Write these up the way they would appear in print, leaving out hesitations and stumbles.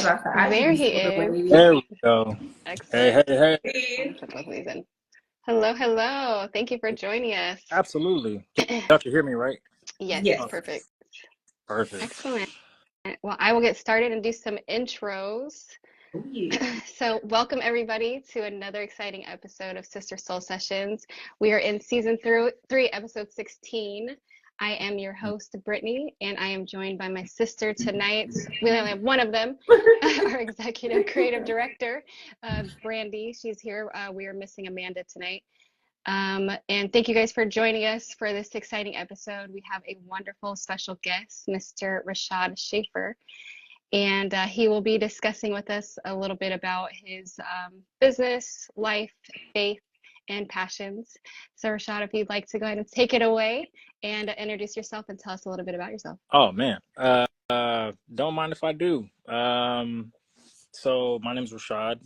I said, I just There be he slipping is. away. There we go. Hey, Excellent. hey, hey. Let me put both of these in. Hello, hello. Thank you for joining us. Absolutely. Y'all can hear me, right? Yes, Yes. Okay, perfect. perfect. Excellent. Well, I will get started and do some intros. Oh, yeah. So, welcome everybody to another exciting episode of Sister Soul Sessions. We are in season 3, episode 16. I am your host, Brittany, and I am joined by my sister tonight. We only have one of them, our executive creative director, Brandy. She's here. We are missing Amanda tonight. And thank you guys for joining us for this exciting episode. We have a wonderful special guest, Mr. Rashad Schaffer, and he will be discussing with us a little bit about his business, life, faith, and passions. So, Rashad, if you'd like to go ahead and take it away and introduce yourself and tell us a little bit about yourself. Oh man. Don't mind if I do. So my name's Rashad.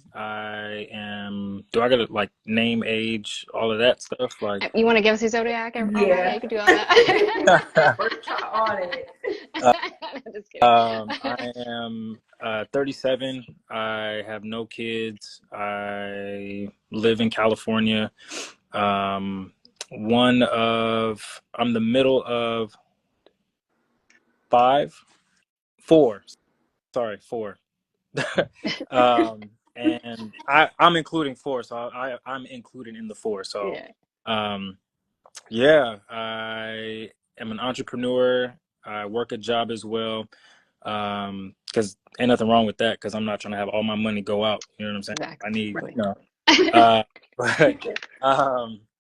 Do I gotta like name, age, all of that stuff? Like You want to give us your zodiac, all that? Yeah, Yeah. you can do all that. First try on it. I'm just kidding. I am 37. I have no kids. I live in California. I'm the middle of four. Sorry, four. And I'm including four, so I'm included in the four. So, Yeah. yeah, I am an entrepreneur. I work a job as well. Because ain't nothing wrong with that. Because I'm not trying to have all my money go out. You know what I'm saying? I need, Exactly. but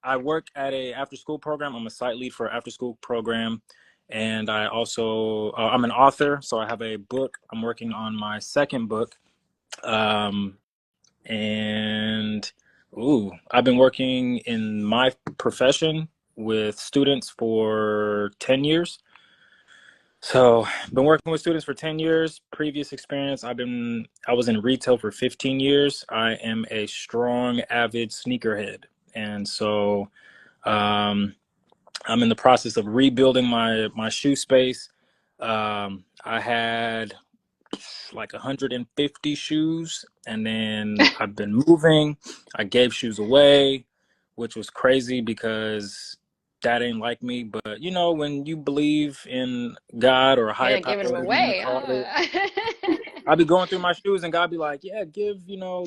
I work at a after school program. I'm a site lead for an after school program. And I also, I'm an author. So I have a book. I'm working on my second book. Um, and I've been working in my profession with students for 10 years. So been working with students for 10 years. Previous experience, I was in retail for 15 years. I am a strong, avid sneakerhead. And so I'm in the process of rebuilding my shoe space. I had like 150 shoes, and then I've been moving. I gave shoes away, which was crazy because that ain't like me. But you know, when you believe in God or a higher power, Giving them whatever you want to away. call it, I'll be going through my shoes and God be like, yeah, give,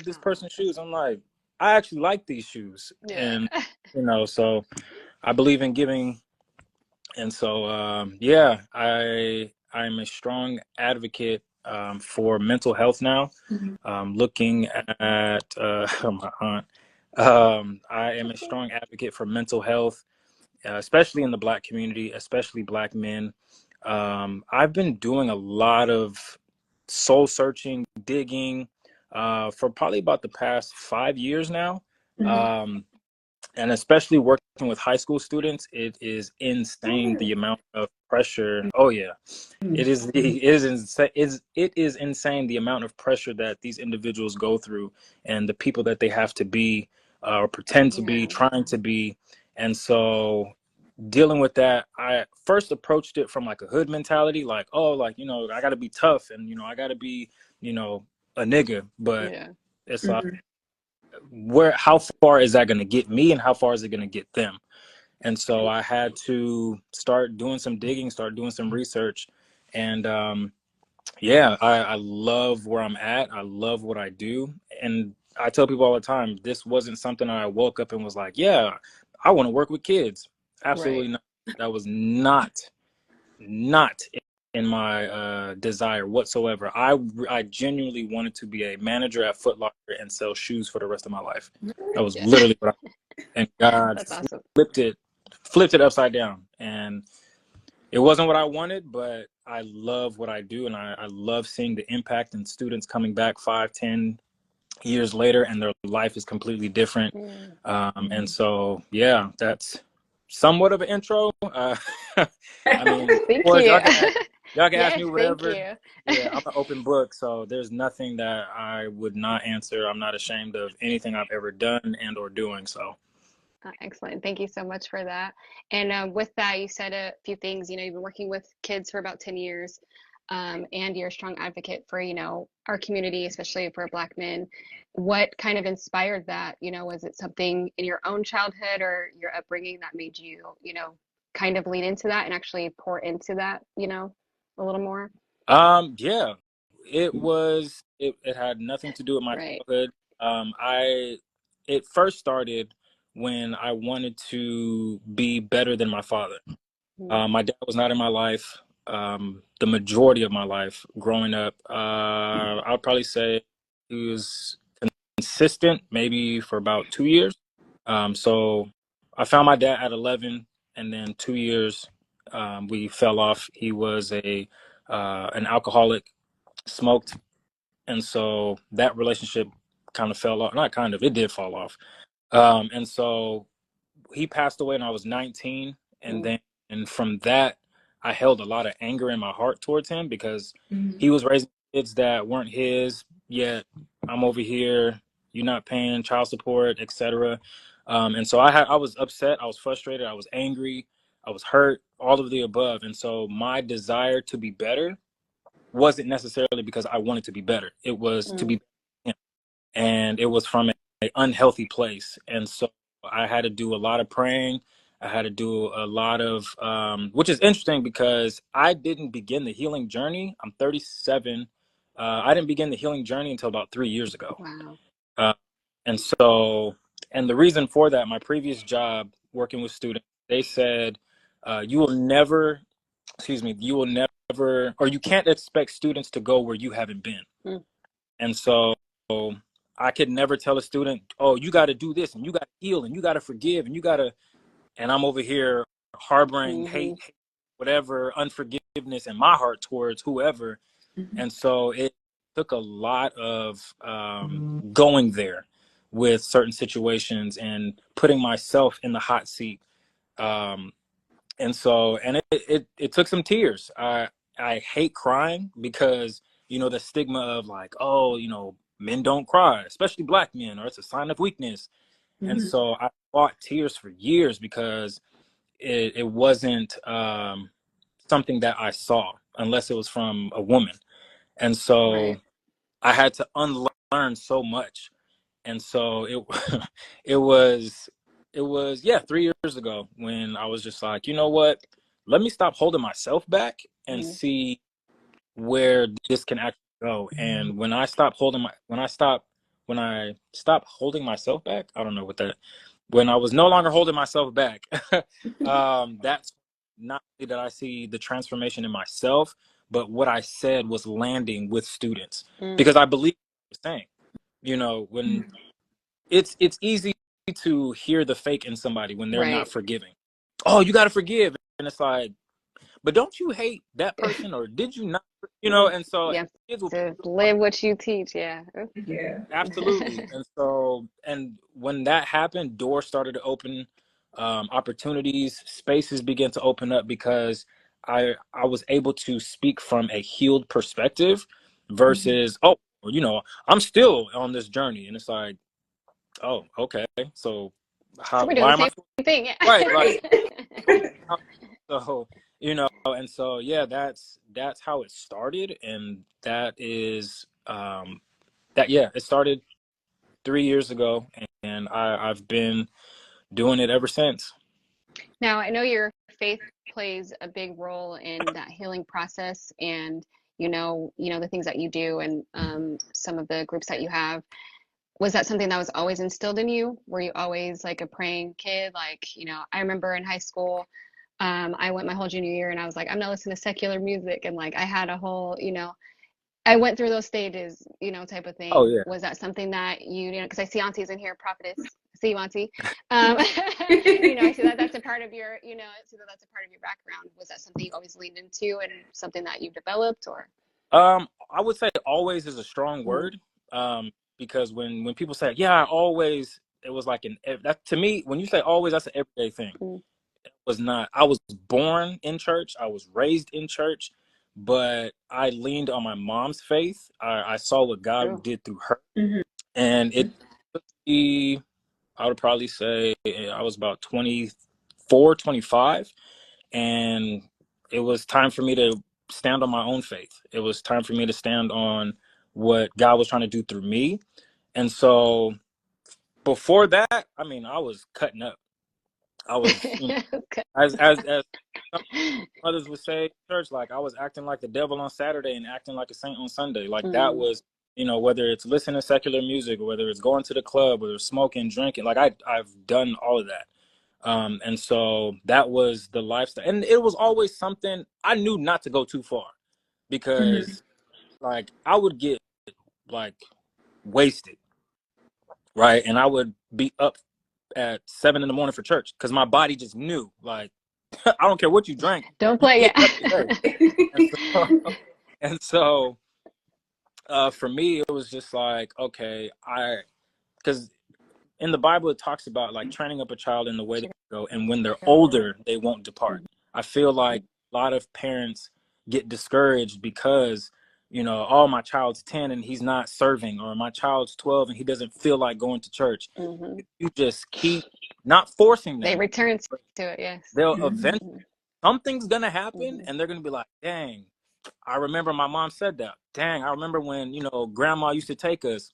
this person shoes. I'm like, I actually like these shoes. Yeah. And, so I believe in giving. And so, yeah, I'm a strong advocate for mental health now. Looking at my aunt, I am a strong advocate for mental health, especially in the Black community, especially Black men. I've been doing a lot of soul searching, digging for probably about the past 5 years now. And especially working with high school students, it is insane the amount of pressure. Oh yeah, it is insane the amount of pressure that these individuals go through, and the people that they have to be or pretend to be, trying to be. And so dealing with that, I first approached it from like a hood mentality, like, oh, like, I got to be tough, and I got to be, a nigga. But it's like, how far is that going to get me, and how far is it going to get them? And so I had to start doing some digging, start doing some research. And yeah, I love where I'm at. I love what I do. And I tell people all the time, this wasn't something I woke up and was like, yeah, I want to work with kids. Absolutely not. That was not in my desire whatsoever. I genuinely wanted to be a manager at Foot Locker and sell shoes for the rest of my life. That was literally what and God awesome. flipped it upside down. And it wasn't what I wanted, but I love what I do. And I love seeing the impact in students coming back 5-10 years later, and their life is completely different. And so, yeah, that's somewhat of an intro. I mean, Thank of you. y'all can ask me whatever. Thank you. Yeah, I'm an open book, so there's nothing that I would not answer. I'm not ashamed of anything I've ever done and or doing. So. Excellent. Thank you so much for that. And with that, you said a few things. You've been working with kids for about 10 years. and you're a strong advocate for, our community, especially for Black men. What kind of inspired that? Was it something in your own childhood or your upbringing that made you, kind of lean into that and actually pour into that, a little more? Yeah, it had nothing to do with my Right. childhood. It first started when I wanted to be better than my father. My dad was not in my life the majority of my life growing up. I would probably say he was consistent maybe for about 2 years. So I found my dad at 11, and then 2 years we fell off. He was an alcoholic, smoked, and so that relationship kind of fell off. Not kind of, it did fall off. And so he passed away when I was 19, and from that I held a lot of anger in my heart towards him because he was raising kids that weren't his, yet I'm over here, you're not paying child support, etc. And so I was upset, I was frustrated, I was angry, I was hurt, all of the above. And so my desire to be better wasn't necessarily because I wanted to be better. It was to be better, and it was from an unhealthy place. And so I had to do a lot of praying. I had to do a lot of, which is interesting because I didn't begin the healing journey. I'm 37. I didn't begin the healing journey until about 3 years ago. Wow. And so, and the reason for that, my previous job working with students, they said, you will never, or you can't expect students to go where you haven't been. And so I could never tell a student, oh, you got to do this and you got to heal and you got to forgive and and I'm over here harboring hate, whatever, unforgiveness in my heart towards whoever. And so it took a lot of going there with certain situations and putting myself in the hot seat. And so, and it took some tears. I hate crying because, the stigma of like, oh, men don't cry, especially Black men, or it's a sign of weakness. And so I fought tears for years because it wasn't something that I saw unless it was from a woman. And so I had to unlearn so much. And so it was yeah, 3 years ago when I was just like, you know what, let me stop holding myself back and see where this can actually go. And when I stopped holding myself back, I don't know what that, when I was no longer holding myself back, that's not only that I see the transformation in myself, but what I said was landing with students because I believe what I was saying. When it's easy to hear the fake in somebody when they're not forgiving. Oh, you got to forgive. And it's like, but don't you hate that person, or did you not, and so kids will to live what you teach. Yeah. Absolutely. And so, and when that happened, doors started to open, opportunities, spaces began to open up because I was able to speak from a healed perspective versus, oh, I'm still on this journey. And it's like, oh, okay. So So we're doing the why am I same thing. Yeah. right? Like, so, and so, yeah, that's how it started. And that is, it started 3 years ago, and I've been doing it ever since. Now, I know your faith plays a big role in that healing process and the things that you do and some of the groups that you have. Was that something that was always instilled in you? Were you always like a praying kid? Like, I remember in high school, I went my whole junior year and I was like, I'm not listening to secular music. And like, I had a whole, I went through those stages, type of Oh thing. yeah. Was that something that because I see aunties in here, prophetess, see you, auntie. I see that that's a part of your, I see that that's a part of your background. Was that something you always leaned into and something that you developed, or? I would say always is a strong word, because when people say, yeah, I always, it was like that to me, when you say always, that's an everyday thing. It was not. I was born in church. I was raised in church, but I leaned on my mom's faith. I saw what God did through her, and it took me, I would probably say I was about 24, 25, and it was time for me to stand on my own faith. It was time for me to stand on what God was trying to do through me. And so before that, I mean, I was cutting up. I was, as some others would say, church, like I was acting like the devil on Saturday and acting like a saint on Sunday. Like that was, whether it's listening to secular music or whether it's going to the club, whether it's smoking, drinking, like I've done all of that. And so that was the lifestyle. And it was always something I knew not to go too far because like I would get like wasted, right? And I would be up at 7 a.m. for church because my body just knew, like, I don't care what you drank. Don't play yet. And so for me, it was just like, okay, because in the Bible, it talks about like training up a child in the way they go, and when they're older, they won't depart. I feel like a lot of parents get discouraged because, oh, my child's 10 and he's not serving, or my child's 12 and he doesn't feel like going to church. You just keep not forcing them. They return to it, yes. They'll eventually, something's going to happen, and they're going to be like, dang, I remember my mom said that. Dang, I remember when, grandma used to take us.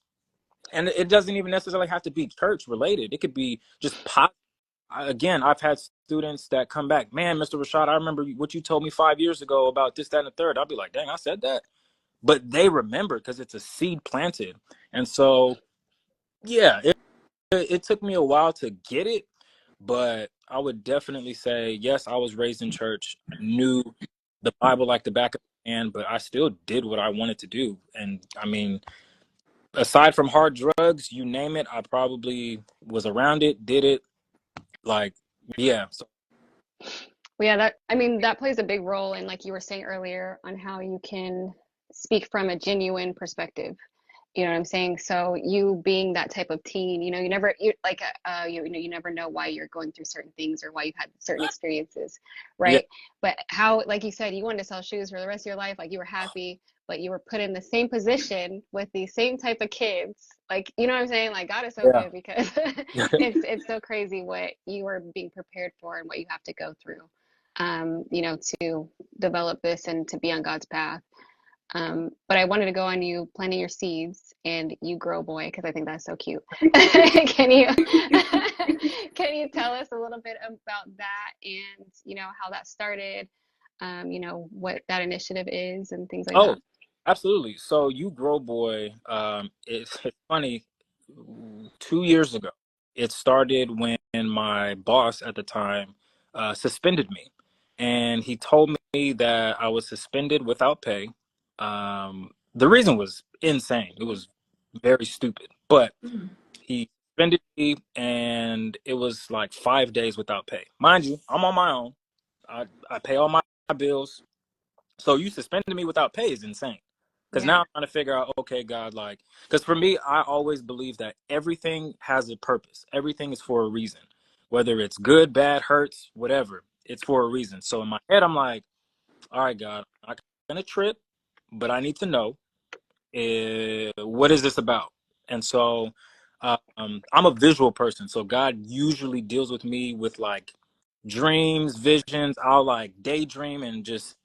And it doesn't even necessarily have to be church related. It could be just positive. Again, I've had students that come back, man, Mr. Rashad, I remember what you told me 5 years ago about this, that, and the third. I'll be like, dang, I said that. But they remember because it's a seed planted. And so, yeah, it took me a while to get it. But I would definitely say, yes, I was raised in church. I knew the Bible like the back of my hand, but I still did what I wanted to do. And I mean, aside from hard drugs, you name it, I probably was around it, did it. Like, yeah. So. Yeah, that plays a big role in, like you were saying earlier, on how you can speak from a genuine perspective. You know what I'm saying? So you being that type of teen, you never know why you're going through certain things or why you've had certain experiences, right? Yeah. But how, like you said, you wanted to sell shoes for the rest of your life, like you were happy, but you were put in the same position with the same type of kids. Like, you know what I'm saying? Like, God is so good because it's so crazy what you are being prepared for and what you have to go through, to develop this and to be on God's path. But I wanted to go on you planting your seeds and you grow boy, because I think that's so cute. Can you tell us a little bit about that and how that started, what that initiative is and things like that? Absolutely. So You Grow Boy, it's funny, 2 years ago it started when my boss at the time suspended me, and he told me that I was suspended without pay. The reason was insane. It was very stupid, but he suspended me, and it was like 5 days without pay. Mind you, I'm on my own. I pay all my bills. So you suspended me without pay is insane. Because now I'm trying to figure out, okay, God, like, because for me, I always believe that everything has a purpose. Everything is for a reason. Whether it's good, bad, hurts, whatever, it's for a reason. So in my head, I'm like, all right, God, I'm not going to trip, but I need to know what is this about? And so I'm a visual person. So God usually deals with me with like dreams, visions. I'll like daydream and just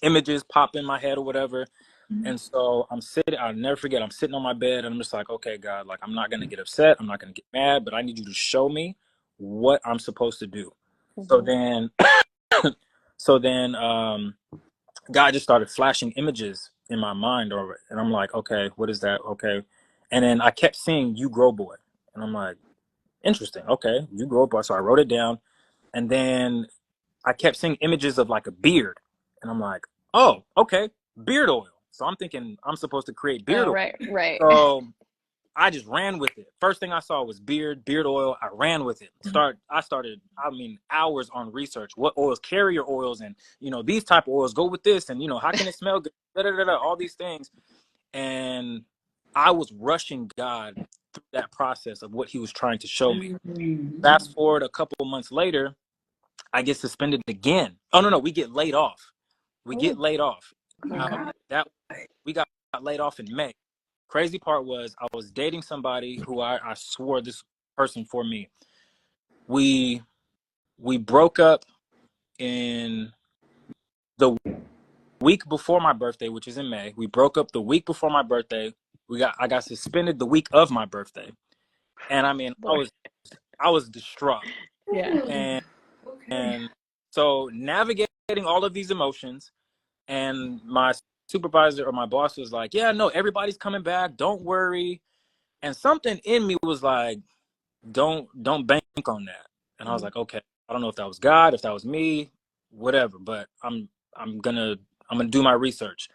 images pop in my head or whatever. And so I'll never forget, I'm sitting on my bed and I'm just like, okay, God, like, I'm not going to get upset. I'm not going to get mad, but I need you to show me what I'm supposed to do. So then God just started flashing images in my mind and I'm like, okay, what is that? Okay. And then I kept seeing You Grow Boy. And I'm like, interesting. Okay. You Grow Boy. So I wrote it down. And then I kept seeing images of like a beard. And I'm like, oh, okay, beard oil. So I'm thinking I'm supposed to create beard oil. Right. So I just ran with it. First thing I saw was beard oil. I ran with it. I started, hours on research. What oils, carrier oils, and, these type of oils go with this. And, how can it smell good? All these things. And I was rushing God through that process of what he was trying to show me. Fast forward a couple of months later, I get suspended again. Oh, no, we get laid off. We got laid off in May. Crazy part was I was dating somebody who I swore this person for me. We broke up in the week before my birthday, which is in May. We broke up the week before my birthday. I got suspended the week of my birthday. And I mean, I was distraught. Yeah. And Okay. so navigating all of these emotions, and my supervisor or my boss was like, yeah, no, everybody's coming back. Don't worry. And something in me was like, don't bank on that. And I was like, okay, I don't know if that was God, if that was me, whatever, but I'm gonna do my research.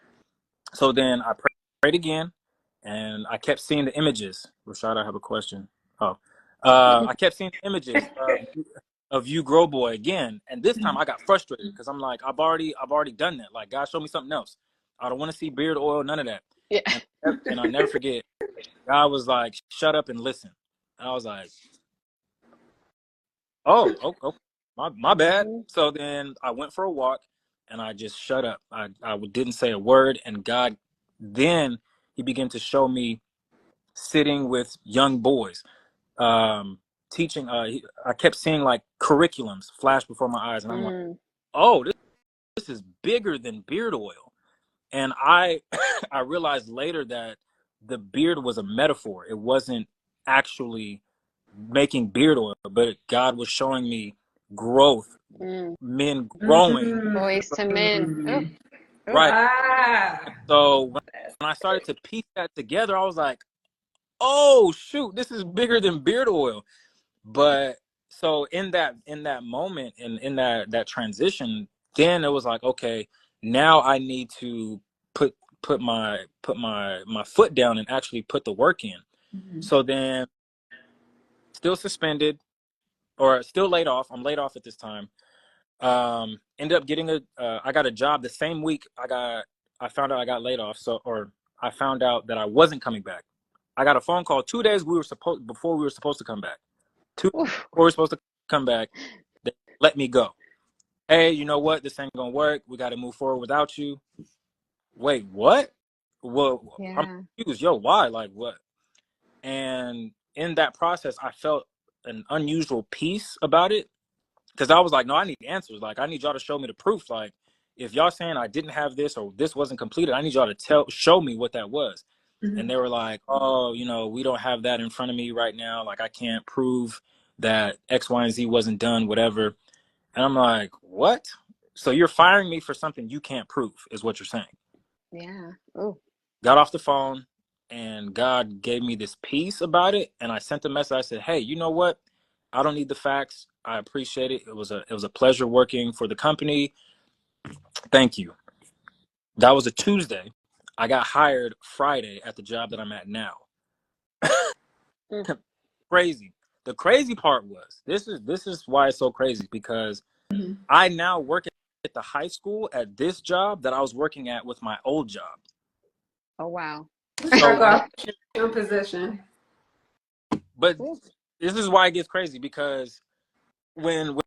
So then I prayed again, and I kept seeing the images. Rashad, I have a question. Oh, I kept seeing the images of you grow boy again, and this time I got frustrated because I'm like, I've already done that. Like, God, show me something else. I don't want to see beard oil, none of that. Yeah. And I'll never forget. God was like, shut up and listen. And I was like, oh, my bad. So then I went for a walk, and I just shut up. I didn't say a word, and God, then he began to show me sitting with young boys, teaching. I kept seeing like curriculums flash before my eyes, and I'm like, oh, this is bigger than beard oil. And I I realized later that the beard was a metaphor. It wasn't actually making beard oil, but God was showing me growth, men growing. Boys to men. Oh. Right. Ah. So when I started to piece that together, I was like, oh shoot, this is bigger than beard oil. But so in that moment, and in that transition, then it was like, okay, now I need to put my foot down and actually put the work in. So then, still suspended, or still laid off. I'm laid off at this time. Ended up getting I got a job the same week I found out I got laid off. Or I found out that I wasn't coming back. I got a phone call 2 days before we were supposed to come back. Before we were supposed to come back, they let me go. Hey, you know what? This ain't gonna work. We got to move forward without you. Wait, what? Well, Yeah. I'm confused. Yo, why? Like, what? And in that process, I felt an unusual peace about it, because I was like, no, I need answers. Like, I need y'all to show me the proof. Like, if y'all saying I didn't have this, or this wasn't completed, I need y'all to show me what that was. And they were like, oh, we don't have that in front of me right now. Like, I can't prove that X, Y, and Z wasn't done, whatever. And I'm like, what? So you're firing me for something you can't prove, is what you're saying. Yeah. Oh. Got off the phone, and God gave me this peace about it. And I sent a message. I said, hey, you know what? I don't need the facts. I appreciate it. It was a pleasure working for the company. Thank you. That was a Tuesday. I got hired Friday at the job that I'm at now. Crazy. The crazy part was, this is why it's so crazy, because I now work at the high school at this job that I was working at with my old job. Oh wow. So your position. But this is why it gets crazy, because when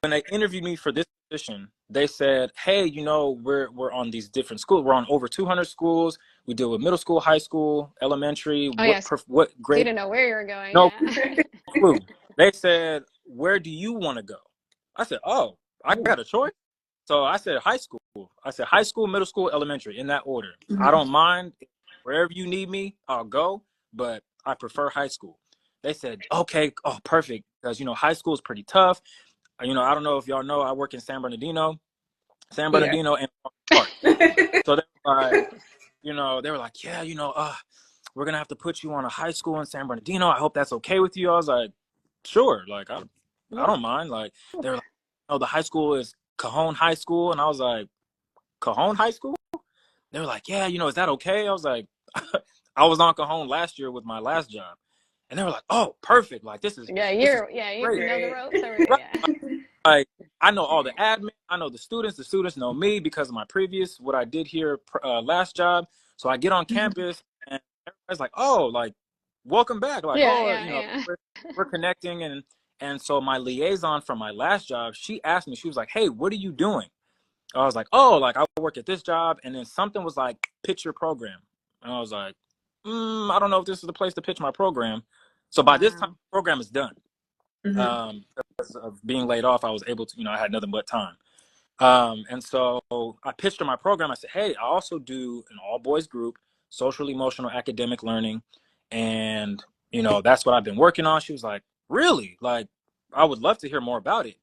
they interviewed me for this position, they said, hey, we're on these different schools. We're on over 200 schools. We deal with middle school, high school, elementary. Oh, yes. What grade? You didn't know where you were going. No Yeah. clue. They said, where do you want to go? I said, oh, I got a choice. So I said high school. I said high school, middle school, elementary, in that order. I don't mind. Wherever you need me, I'll go. But I prefer high school. They said, okay, oh, perfect. Because, high school is pretty tough. I don't know if y'all know, I work in San Bernardino and Park. So they were like, yeah, we're going to have to put you on a high school in San Bernardino. I hope that's okay with you. I was like, sure. Like, I don't mind. Like, they were like, oh, the high school is Cajon High School. And I was like, Cajon High School? They were like, yeah, is that okay? I was like, I was on Cajon last year with my last job. And they were like, oh, perfect. Like, this is you great. know the ropes over there. Yeah. Like, I know all the admin. I know the students. The students know me because of my what I did here last job. So I get on campus, and everybody's like, oh, like, welcome back. Like, we're connecting. And so my liaison from my last job, she asked me, she was like, hey, what are you doing? I was like, oh, like, I work at this job. And then something was like, pitch your program. And I was like, I don't know if this is the place to pitch my program. So by this time, the program is done. Because of being laid off, I was able to, I had nothing but time. And so I pitched her my program. I said, hey, I also do an all boys group, social, emotional, academic learning. And, that's what I've been working on. She was like, really? Like, I would love to hear more about it.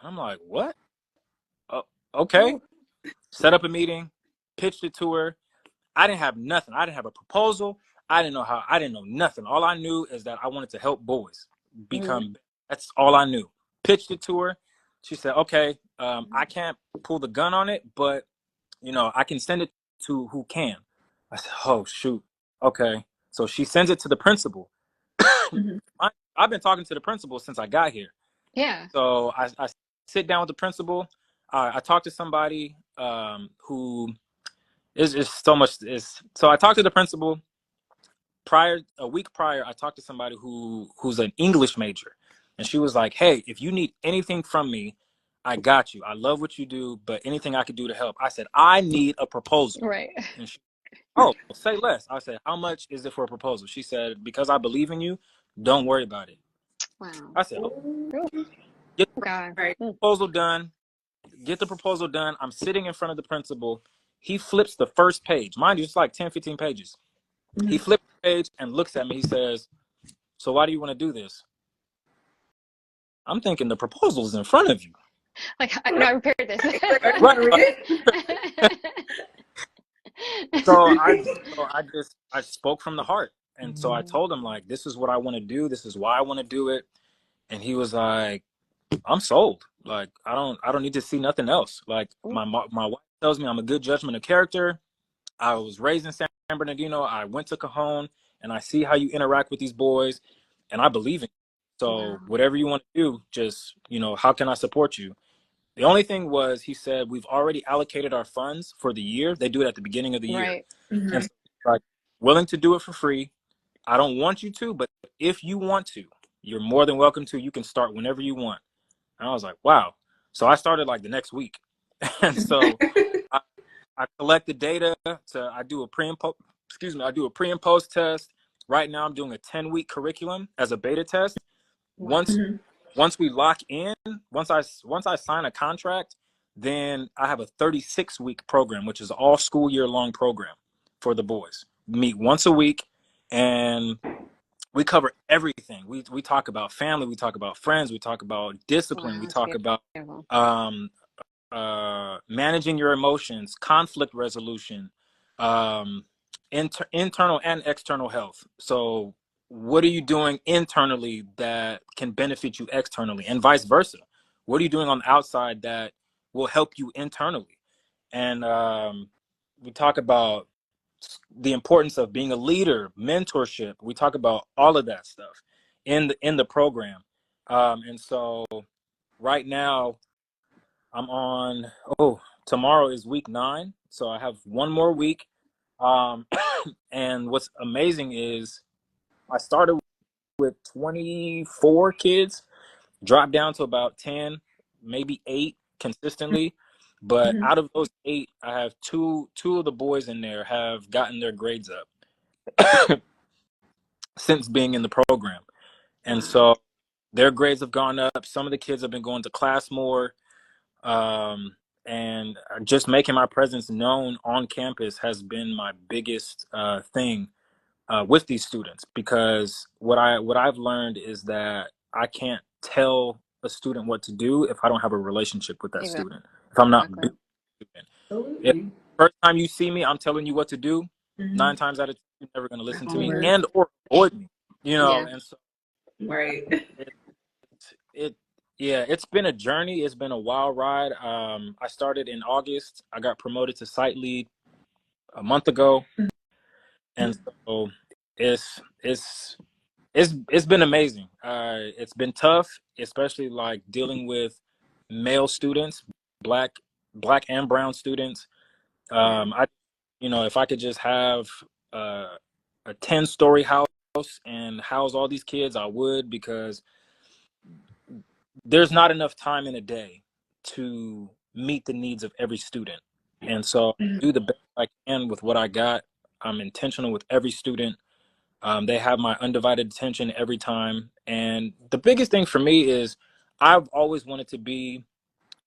I'm like, what? Okay. Set up a meeting, pitched it to her. I didn't have nothing. I didn't have a proposal. I didn't know nothing. All I knew is that I wanted to help boys become, that's all I knew. Pitched it to her. She said, okay, I can't pull the gun on it, but, I can send it to who can. I said, oh, shoot. Okay. So she sends it to the principal. I've been talking to the principal since I got here. Yeah. So I sit down with the principal. I talk to somebody who is so much. So I talked to the principal. A week prior, I talked to somebody who's an English major, and she was like, hey, if you need anything from me, I got you. I love what you do, but anything I could do to help. I said, I need a proposal. Right. And she, oh, say less. I said, how much is it for a proposal? She said, because I believe in you, don't worry about it. Wow. I said, Oh, get God. the proposal done. Get the proposal done. I'm sitting in front of the principal. He flips the first page. Mind you, it's like 10, 15 pages. He flips the page and looks at me. He says, so why do you want to do this? I'm thinking the proposal's in front of you. Like, no, I prepared this. So I spoke from the heart. And so I told him, like, this is what I want to do. This is why I want to do it. And he was like, I'm sold. Like, I don't need to see nothing else. Like, my wife tells me I'm a good judgment of character. I was raised in San Bernardino. I went to Cajon, and I see how you interact with these boys, and I believe in you. So whatever you want to do, just, how can I support you? The only thing was, he said, we've already allocated our funds for the year. They do it at the beginning of the year. And so, like, willing to do it for free. I don't want you to, but if you want to, you're more than welcome to. You can start whenever you want. And I was like, wow. So I started like the next week. And so I collect the data. I do a pre and post test. Right now I'm doing a 10-week curriculum as a beta test. Once we lock in, once I sign a contract, then I have a 36-week program, which is all school year long program for the boys. We meet once a week, and we cover everything. We talk about family, we talk about friends, we talk about discipline, we talk about managing your emotions, conflict resolution, internal and external health. So what are you doing internally that can benefit you externally, and vice versa? What are you doing on the outside that will help you internally? And we talk about the importance of being a leader, mentorship. We talk about all of that stuff in the program. And so right now I'm on, tomorrow is week 9. So I have one more week. And what's amazing is I started with 24 kids, dropped down to about 10, maybe 8 consistently. But out of those 8, I have two of the boys in there have gotten their grades up since being in the program. And so their grades have gone up. Some of the kids have been going to class more. And just making my presence known on campus has been my biggest thing with these students, because what I've learned is that I can't tell a student what to do if I don't have a relationship with that student. If I'm not being a student. If first time you see me, I'm telling you what to do, 9 times out of 10, you're never going to listen to me and or avoid me, and so it's been a journey. It's been a wild ride. I started in August. I got promoted to site lead a month ago. And so it's been amazing. It's been tough, especially like dealing with male students, black and brown students. If I could just have a 10-story house and house all these kids, I would, because there's not enough time in a day to meet the needs of every student. And so I do the best I can with what I got. I'm intentional with every student. They have my undivided attention every time. And the biggest thing for me is I've always wanted to be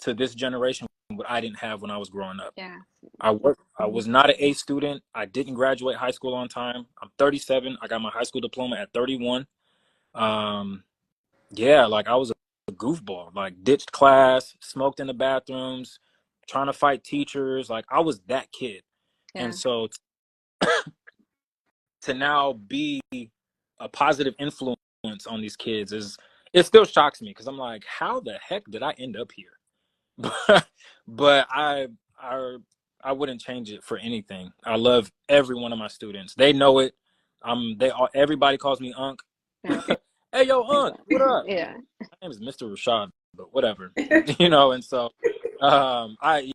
to this generation what I didn't have when I was growing up. Yeah. I was not an A student. I didn't graduate high school on time. I'm 37. I got my high school diploma at 31. Yeah, like I was a goofball, like ditched class, smoked in the bathrooms, trying to fight teachers. Like I was that kid. Yeah. And so to now be a positive influence on these kids it still shocks me because I'm like, how the heck did I end up here? But I wouldn't change it for anything. I love every one of my students. They know it. Everybody calls me Unc. Yeah. Hey yo, Unc, what up? Yeah. My name is Mr. Rashad, but whatever. And so I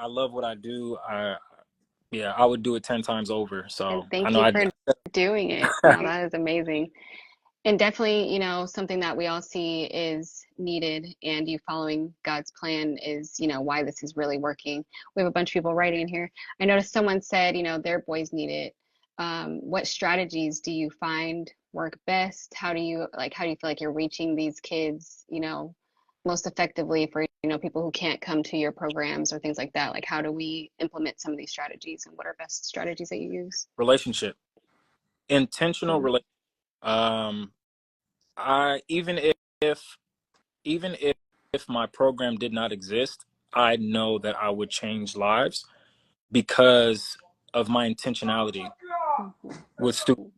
love what I do. I would do it 10 times over. So And thank I know you for doing it. Wow, that is amazing. And definitely, something that we all see is needed, and you following God's plan is, why this is really working. We have a bunch of people writing in here. I noticed someone said, their boys need it. What strategies do you find work best? How do you feel like you're reaching these kids, most effectively for, people who can't come to your programs or things like that? Like, how do we implement some of these strategies, and what are best strategies that you use? relationship, intentional relationship. Even if my program did not exist, I know that I would change lives because of my intentionality with students.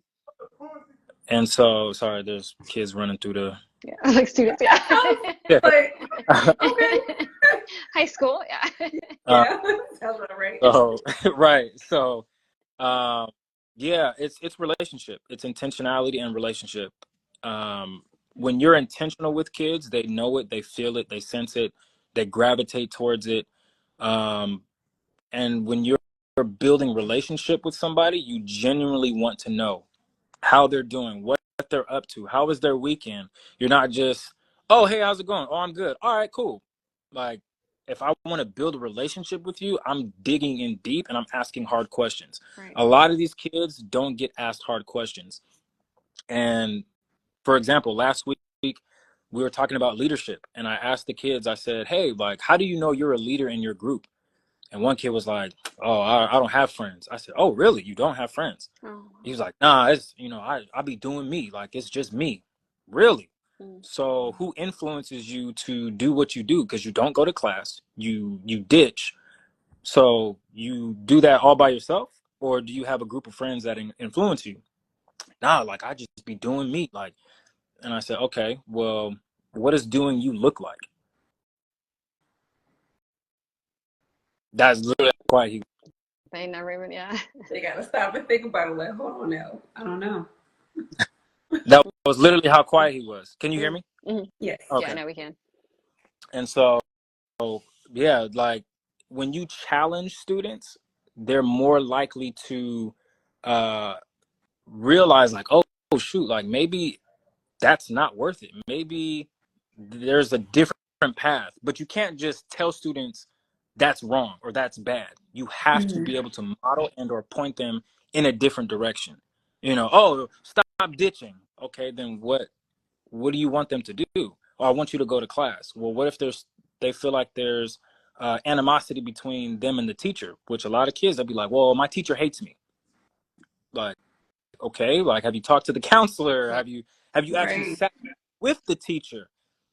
And so, sorry, there's kids running through the like students, yeah. Like, okay. High school, yeah. Yeah, sounds about right. So right, so it's relationship, it's intentionality and relationship. When you're intentional with kids, they know it, they feel it, they sense it, they gravitate towards it. And when you're building relationship with somebody, you genuinely want to know how they're doing, what they're up to, how was their weekend. You're not just, oh, hey, how's it going? Oh, I'm good. All right, cool. Like, if I want to build a relationship with you, I'm digging in deep and I'm asking hard questions. Right. A lot of these kids don't get asked hard questions. And for example, last week we were talking about leadership, and I asked the kids, I said, hey, like, how do you know you're a leader in your group? And one kid was like, oh, I don't have friends. I said, oh, really? You don't have friends? Oh. He was like, nah, it's, I be doing me. Like, it's just me. Really? So who influences you to do what you do? Because you don't go to class, you ditch. So you do that all by yourself? Or do you have a group of friends that influence you? Nah, like, I just be doing me. Like, and I said, okay, well, what does doing you look like? That's literally how quiet he was. They never even, yeah. They gotta stop and think about it. Like, hold on now. I don't know. That was literally how quiet he was. Can you hear me? Mm-hmm. Yes. Okay. Yeah, no, we can. And so, yeah, like when you challenge students, they're more likely to realize, like, oh, shoot, like maybe that's not worth it. Maybe there's a different path. But you can't just tell students that's wrong or that's bad. You have to be able to model and or point them in a different direction. Oh, stop ditching. Okay, then what do you want them to do? Oh, I want you to go to class. Well, what if they feel like there's animosity between them and the teacher, which a lot of kids, they'll be like, well, my teacher hates me. Like, okay, like, have you talked to the counselor? Have you actually sat with the teacher?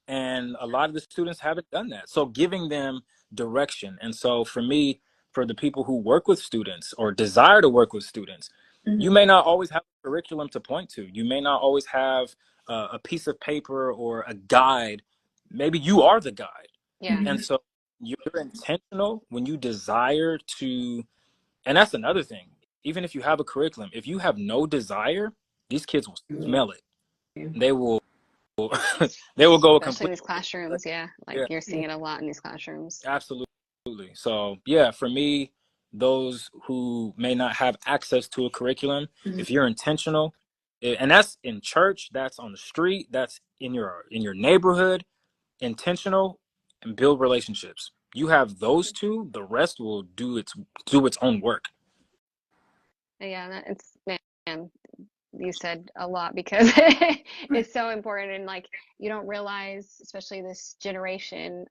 And a lot of the students haven't done that. So giving them direction. And so for me, for the people who work with students or desire to work with students, you may not always have a curriculum to point to. You may not always have a piece of paper or a guide. Maybe you are the guide. Yeah. And so you're intentional when you desire to, and that's another thing. Even if you have a curriculum, if you have no desire, these kids will smell it. They will they will go especially in these classrooms. Yeah, like you're seeing it a lot in these classrooms. Absolutely. So yeah, for me, those who may not have access to a curriculum, if you're intentional, and that's in church, that's on the street, that's in your neighborhood, intentional, and build relationships. You have those two, the rest will do its own work. Yeah, it's, man, you said a lot, because it's so important. And like, you don't realize, especially this generation,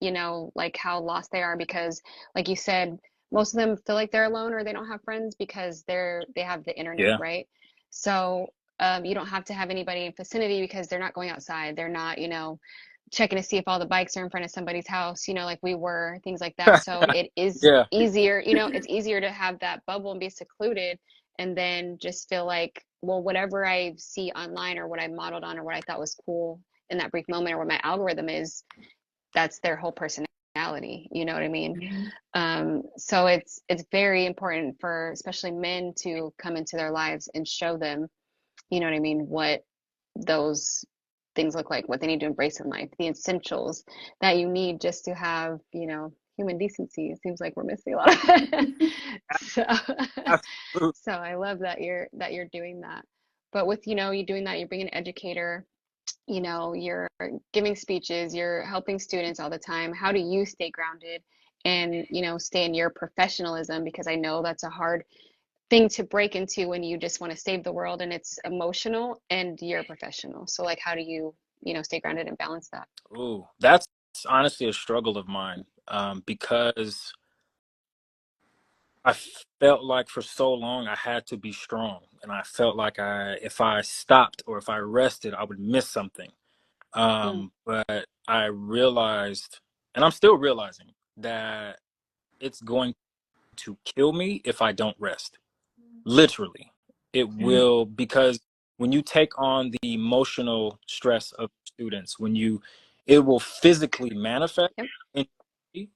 you know, like how lost they are because, like you said, most of them feel like they're alone or they don't have friends because they have the internet, Yeah. right? So you don't have to have anybody in vicinity because they're not going outside. They're not, you know, checking to see if all the bikes are in front of somebody's house, you know, like we were, things like that. So it is Yeah. easier, you know, it's easier to have that bubble and be secluded and then just feel like, well, whatever I see online or what I modeled on or what I thought was cool in that brief moment or what my algorithm is, that's their whole personality. You know what I mean? So it's very important for especially men to come into their lives and show them, you know what I mean, what those things look like, what they need to embrace in life, the essentials that you need just to have, you know, human decency. It seems like we're missing a lot of it. So, Absolutely. so I love that you're doing that. But with, you know, you doing that, you're being an educator, you know, you're giving speeches, you're helping students all the time. How do you stay grounded and, you know, stay in your professionalism? Because I know that's a hard thing to break into when you just want to save the world and it's emotional and you're a professional. So like how do you, you know, stay grounded and balance that? Ooh, that's honestly a struggle of mine, because I felt like for so long I had to be strong, and I felt like if I stopped or if I rested, I would miss something. Mm, But I realized, and I'm still realizing, that it's going to kill me if I don't rest. Literally, it will, because when you take on the emotional stress of students, it will physically manifest yep. in you.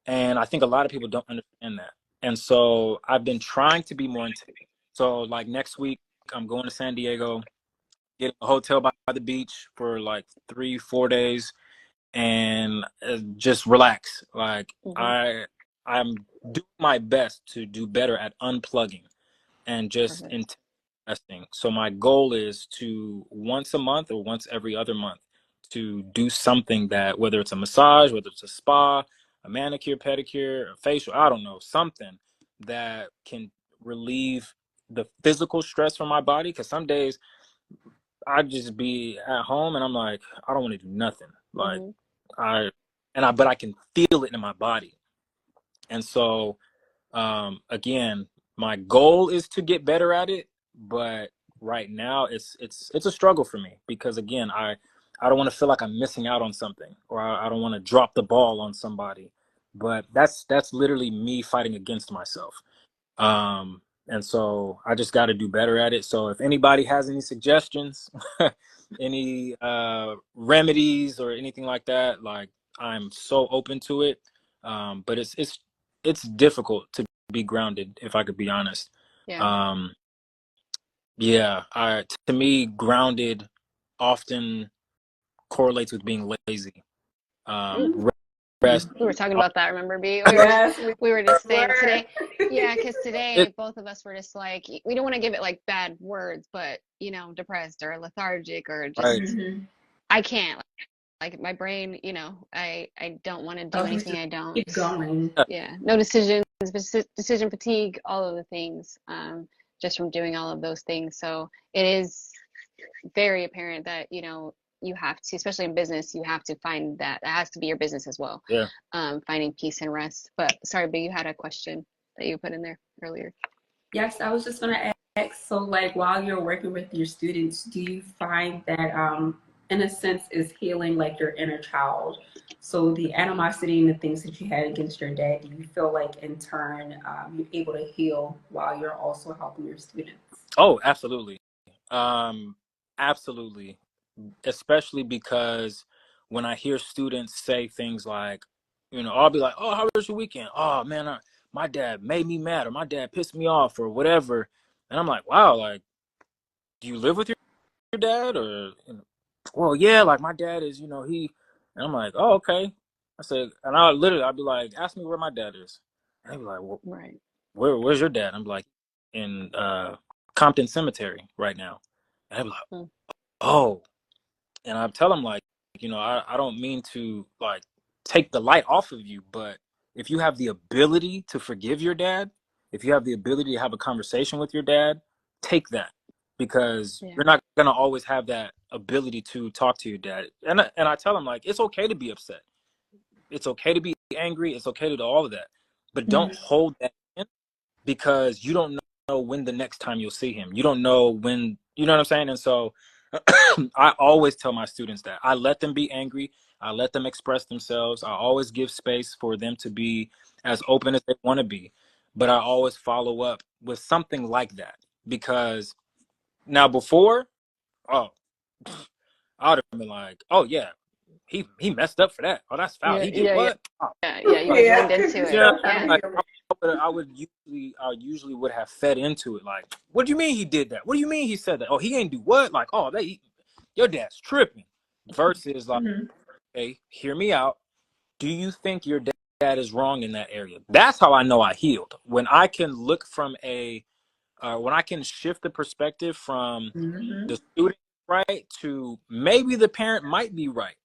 And I think a lot of people don't understand that. And so I've been trying to be more intentional. So like next week, I'm going to San Diego, get a hotel by the beach for like 3-4 days, and just relax. Like Mm-hmm. I'm doing my best to do better at unplugging and just Perfect. investing. So my goal is to once a month or once every other month to do something that, whether it's a massage, whether it's a spa, a manicure, pedicure, a facial, I don't know, something that can relieve the physical stress from my body. Because some days I just be at home and I'm like, I don't want to do nothing. Like Mm-hmm. but I can feel it in my body. And so again, my goal is to get better at it, but right now it's a struggle for me because again, I don't want to feel like I'm missing out on something, or I don't want to drop the ball on somebody. But that's literally me fighting against myself. And so I just got to do better at it. So if anybody has any suggestions, any remedies or anything like that, like I'm so open to it. But it's difficult to be grounded, if I could be honest. Yeah. Um, yeah, to me, grounded often correlates with being lazy. Mm. Rest. We were talking uh, about that, remember, B? Yes, We were just saying were. today, yeah, because it, today both of us were just like, we don't want to give it like bad words, but you know, depressed or lethargic or right. just I can't. Like my brain, you know, I don't want to do Oh, anything just I don't. keep going. Yeah, no decisions, decision fatigue, all of the things, just from doing all of those things. So it is very apparent that, you know, you have to, especially in business, you have to find that. That has to be your business as well. Yeah. Finding peace and rest. But sorry, but you had a question that you put in there earlier. Yes, I was just gonna ask, so like while you're working with your students, do you find that in a sense is healing like your inner child? So the animosity and the things that you had against your dad, do you feel like in turn you're able to heal while you're also helping your students? Oh, absolutely. Um, Absolutely. Especially because when I hear students say things like, I'll be like, "Oh, how was your weekend? Oh man, my dad made me mad, or my dad pissed me off, or whatever." And I'm like, "Wow, like, do you live with your dad?" Or, well, yeah, like my dad is, he. And I'm like, "Oh, okay." I said, and I'd be like, "Ask me where my dad is." And they'd be like, "Well, Right. where's your dad?" I'm like, "In Compton Cemetery right now." And they'd be like, Mm. "Oh." And I tell them, like, I don't mean to like take the light off of you, but if you have the ability to forgive your dad, if you have the ability to have a conversation with your dad, take that, because Yeah. you're not going to always have that ability to talk to your dad. And I tell them, like, it's okay to be upset. It's okay to be angry. It's okay to do all of that, but don't Mm-hmm. hold that in, because you don't know when the next time you'll see him. You don't know when, you know what I'm saying? And so I always tell my students that I let them be angry. I let them express themselves. I always give space for them to be as open as they want to be. But I always follow up with something like that, because now before, oh, I would have been like, oh yeah, he messed up for that. Oh, that's foul. Yeah, He did yeah, yeah, what? Oh, yeah. You just Yeah, leaned into it's it. yeah, so Yeah, funny. like I usually would have fed into it. Like, what do you mean he did that? What do you mean he said that? Oh, he ain't do what? Like, oh, your dad's tripping. Versus like, Mm-hmm. hey, hear me out. Do you think your dad is wrong in that area? That's how I know I healed. When I can look from when I can shift the perspective from Mm-hmm. the student right to maybe the parent might be right,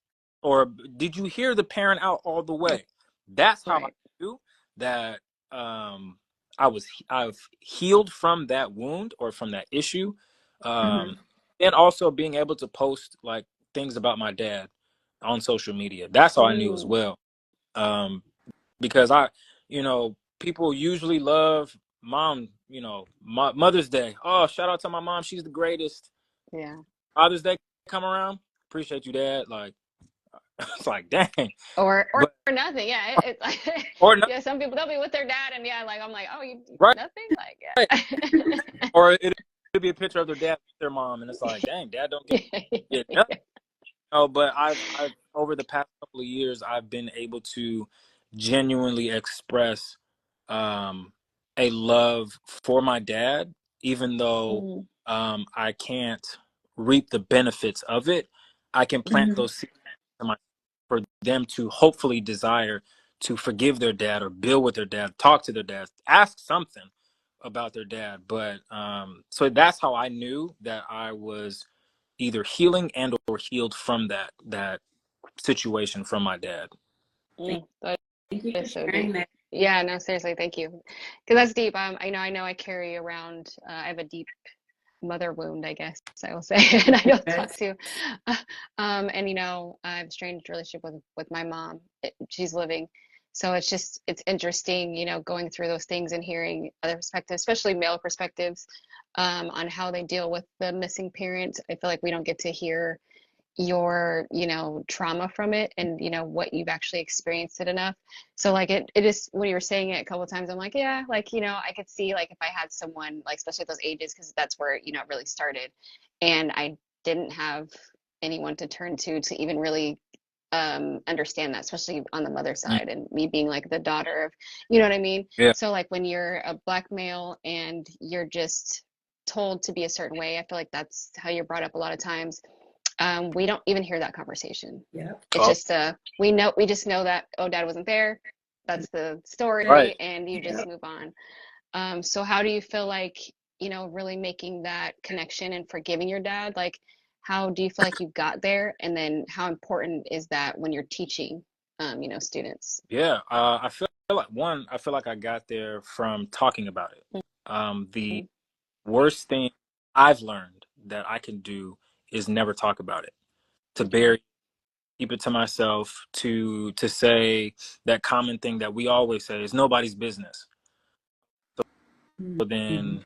or did you hear the parent out all the way? That's how I right. knew that um I've healed from that wound or from that issue. Mm-hmm. um and also being able to post like things about my dad on social media, that's how I knew as Mm, well. um because people usually love mom, Mother's Day. Oh, shout out to my mom, she's the greatest. yeah. Father's Day come around, appreciate you, Dad. Like, it's like, dang. Or But nothing. Yeah, it's like or not, yeah. Some people they'll be with their dad, and yeah, like I'm like, oh, you right, nothing. Like right. yeah. Or it could be a picture of their dad with their mom, and it's like, dang, Dad don't Yeah, get yeah, nothing. No, but I've over the past couple of years, I've been able to genuinely express um, a love for my dad, even though mm, I can't reap the benefits of it. I can plant Mm-hmm. those seeds in for them to hopefully desire to forgive their dad or build with their dad, talk to their dad, ask something about their dad. But so that's how I knew that I was either healing and or healed from that situation from my dad. that Thank you for is so sharing deep. that. Yeah, no, seriously, thank you, because that's deep. I know I carry around. I have a deep mother wound, I guess I will say, and I don't talk Yes. to. And I have a strange relationship with my mom. She's living, so it's interesting, going through those things and hearing other perspectives, especially male perspectives, on how they deal with the missing parent. I feel like we don't get to hear your trauma from it, and what you've actually experienced it enough. So like it is, when you were saying it a couple of times, I'm like, yeah, like I could see, like, if I had someone, like, especially at those ages, because that's where it really started, and I didn't have anyone to turn to even really understand that, especially on the mother Mm, side, and me being like the daughter of, you know what I mean. yeah, So like when you're a black male and you're just told to be a certain way, I feel like that's how you're brought up a lot of times. We don't even hear that conversation. Yep. It's oh, just we just know that, oh, dad wasn't there. That's the right. story, and you just Yep. move on. So how do you feel like, really making that connection and forgiving your dad? Like, how do you feel like you got there? And then how important is that when you're teaching, students? Yeah, I feel like I got there from talking about it. The Mm-hmm. worst thing I've learned that I can do is never talk about it. To Okay. bury, keep it to myself. To say that common thing that we always say is nobody's business. So Mm-hmm. then,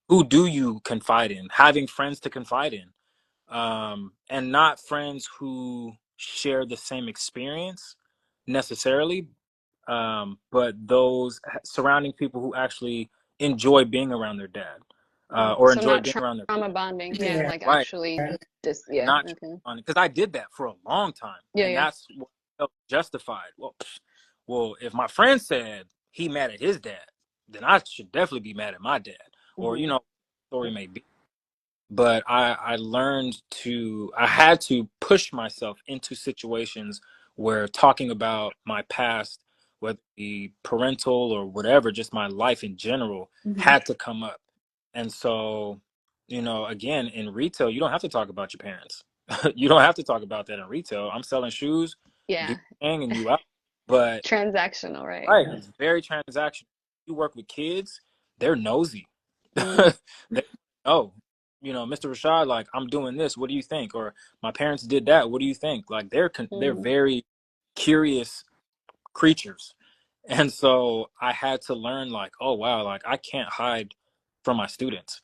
who do you confide in? Having friends to confide in, and not friends who share the same experience necessarily, but those surrounding people who actually enjoy being around their dad, or So enjoy not being around their trauma bonding, yeah, Yeah. like right, actually just, yeah, not okay. because I did that for a long time, Yeah, and yeah. that's what felt justified. Well, if my friend said he mad at his dad, then I should definitely be mad at my dad, or Hmm. story may be. But I learned I had to push myself into situations where talking about my past, whether it be parental or whatever, just my life in general, Mm-hmm. had to come up. And so, again, in retail, you don't have to talk about your parents. You don't have to talk about that in retail. I'm selling shoes, do Yeah. your thing, and you out. But Transactional, right? right, it's very transactional. You work with kids, they're nosy. Mm, They know, Mr. Rashad, like, I'm doing this. What do you think? Or my parents did that. What do you think? Like, they're mm, very curious creatures. And so I had to learn, like, oh wow, like I can't hide from my students,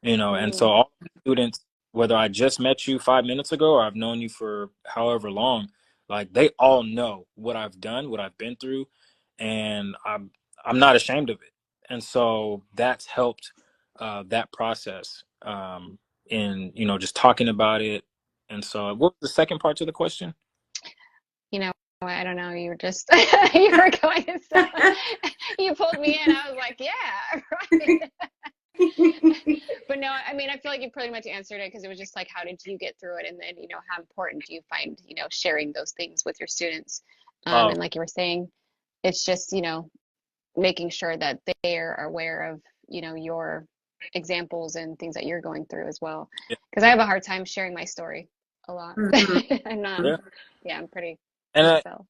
and so all students, whether I just met you 5 minutes ago or I've known you for however long, like they all know what I've done, what I've been through, and I'm not ashamed of it. And so that's helped that process, in just talking about it. And so what was the second part to the question? I don't know. You were just you were going to say, you pulled me in. I was like, yeah, right. But no, I mean, I feel like you pretty much answered it, because it was just like, how did you get through it? And then, how important do you find, sharing those things with your students? And like you were saying, it's just, making sure that they are aware of, your examples and things that you're going through as well. Because I have a hard time sharing my story a lot. I'm not, I'm pretty. And to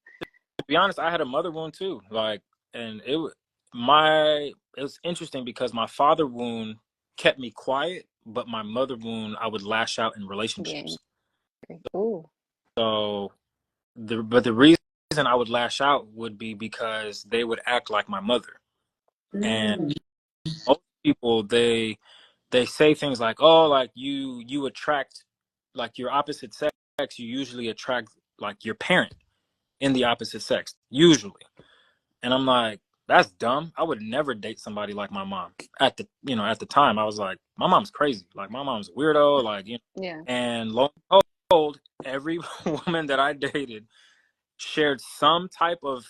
be honest, I had a mother wound too. Like, and it was interesting because my father wound kept me quiet, but my mother wound, I would lash out in relationships. Ooh. So the reason I would lash out would be because they would act like my mother. And most people, they say things like, oh, like you attract, like your opposite sex, you usually attract like your parent in the opposite sex, usually. And I'm like, that's dumb. I would never date somebody like my mom. At the time, I was like, my mom's crazy. Like, my mom's a weirdo. Like, Yeah. And lo and behold, every woman that I dated shared some type of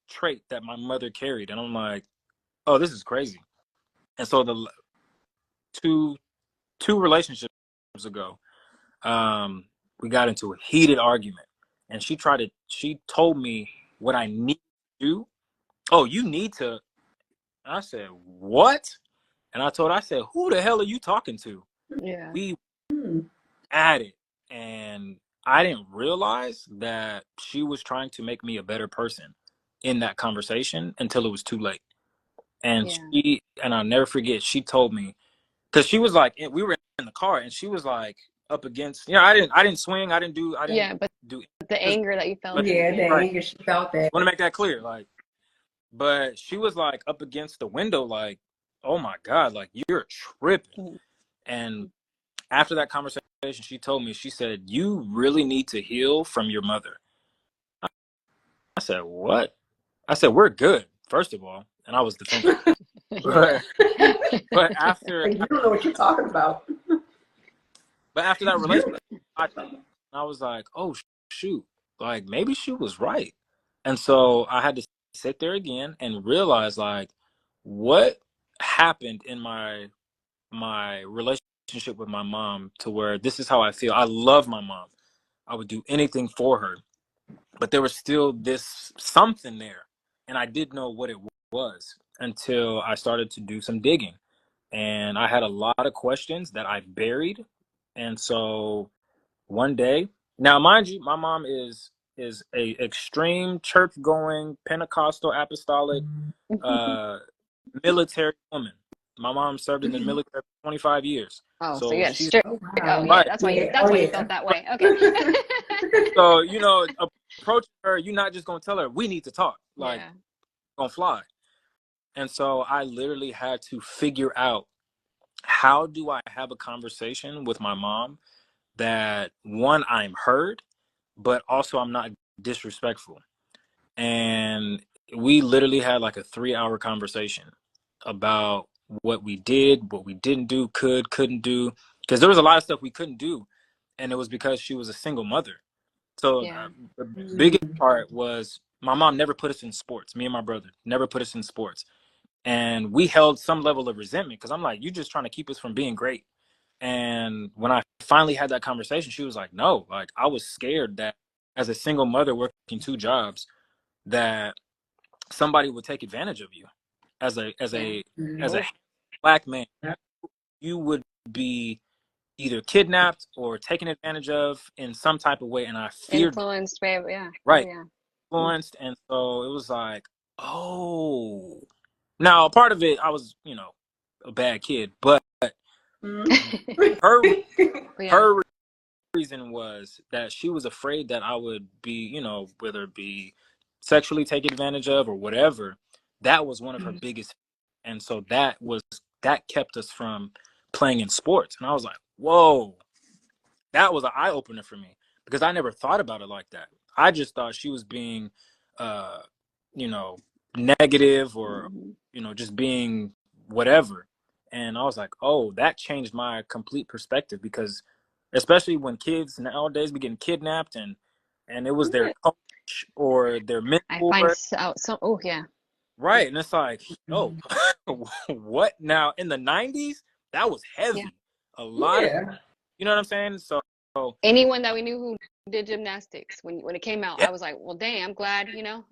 trait that my mother carried. And I'm like, oh, this is crazy. And so the two relationships ago, we got into a heated argument. And she told me what I need to do. Oh, you need to. And I said, what? And I said, who the hell are you talking to? Yeah. We at it. And I didn't realize that she was trying to make me a better person in that conversation until it was too late. And I'll never forget, she told me, because she was like, we were in the car and she was like up against, I didn't swing. I didn't do the anger that you felt. The anger, she felt that. I want to make that clear. Like, but she was like up against the window, like, oh my God, like you're tripping. And after that conversation, she told me, she said, you really need to heal from your mother. I said, what? I said, we're good, first of all. And I was defensive. but after, you don't know what you're talking about. But after that relationship, I was like, oh shoot, like maybe she was right. And so I had to sit there again and realize, like, what happened in my relationship with my mom to where this is how I feel. I love my mom. I would do anything for her. But there was still this something there. And I didn't know what it was until I started to do some digging. And I had a lot of questions that I buried. And so one day, now mind you, my mom is a extreme church going Pentecostal apostolic military woman. My mom served in the military for 25 years. Oh, so yeah, she's yeah, that's why you felt that way. Okay. So, approaching her, you're not just gonna tell her we need to talk. Like, gonna fly. And so I literally had to figure out, how do I have a conversation with my mom that, one, I'm heard, but also I'm not disrespectful. And we literally had like a 3-hour conversation about what we did, what we didn't do, couldn't do, because there was a lot of stuff we couldn't do, and it was because she was a single mother. So the biggest part was, my mom never put us in sports. Me and my brother never put us in sports. And we held some level of resentment, because I'm like, you're just trying to keep us from being great. And when I finally had that conversation, she was like, no, like I was scared that as a single mother working 2 jobs, that somebody would take advantage of you as a Black man. You would be either kidnapped or taken advantage of in some type of way. And I feared influenced, right. Influenced. And so it was like, oh, now part of it, I was, a bad kid, but her reason was that she was afraid that I would be, whether it be sexually taken advantage of or whatever, that was one of her biggest. And so that kept us from playing in sports. And I was like, whoa, that was an eye opener for me, because I never thought about it like that. I just thought she was being, you know, negative, or, you know, just being whatever. And I was like, oh, that changed my complete perspective, because especially when kids nowadays be getting kidnapped, and it was their coach or their I find mentor. so, oh yeah. Right. And it's like, oh, what? Now, in the 90s, that was heavy. Yeah. A lot of, Yeah. you know what I'm saying? So, Anyone that we knew who did gymnastics, when it came out, yeah, I was like, well, dang, I'm glad, you know,